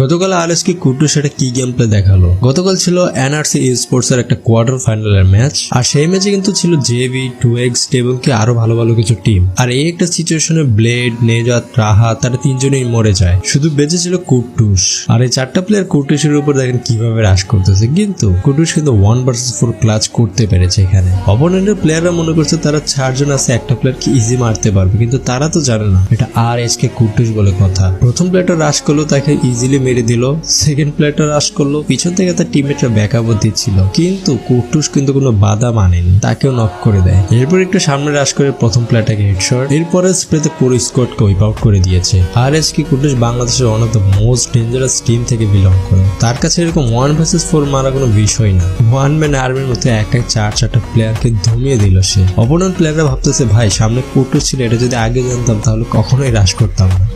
গতকাল আরএসকে কুটুস একটা কি গেম প্লে দেখালো। গতকাল ছিল এনআরসি স্পোর্টস এর একটা কোয়ার্টার ফাইনালের ম্যাচ, আর সেই ম্যাচে কিন্তু ছিল জেবি, 2x এবং কি আরো ভালো ভালো কিছু টিম। আর এই একটা সিচুয়েশনে ব্লেড, নেজাত, রাহা তারা তিনজনেই মরে যায়, শুধু বেঁচে ছিল কুটুস। আর এই চারটা প্লেয়ার কুটুসের উপর দেখেন কিভাবে রাশ করতেছে, কিন্তু কুটুস কিন্তু 1 vs 4 ক্লাচ করতে পেরেছে। এখানে অপোনেন্টের প্লেয়াররা মনে করছে তারা 4 জন আছে, একটা প্লেয়ারকে ইজি মারতে পারবে, কিন্তু তারা তো জানে না এটা আরএসকে কুটুস বলে কথা। প্রথম প্লেয়ারটা রাশ করলো, তাকে ইজিলি মেরে দিল। সেকেন্ড প্লেয়ারটা রাশ করলো, পিছন থেকে তার টিমমেটরা ব্যাকআপও দিচ্ছিল, কিন্তু কুটুস কিন্তু কোনো বাধা মানেনি, তাকেও নক করে দেয়। এরপর একটু সামনে রাশ করে প্রথম প্লেয়ারটাকে হেডশট, এরপরে স্প্রেতে পুরো স্কোয়াডকে ওয়াইপ আউট করে দিয়েছে। আরএসকে কুটুস বাংলাদেশের one of the most dangerous team থেকে বিলং করে। তার কাছে এরকম 1 vs 4 মারা কোনো বিষয় না, ওয়ান ম্যান আর্মির মতো একটা 4-4টা প্লেয়ারকে ধমিয়ে দিল সে। অপোনেন্ট প্লেয়াররা ভাবতেছে ভাই সামনে কুটুস ছিল, এটা যদি আগে জানতাম তাহলে কখনোই রাশ করতাম না।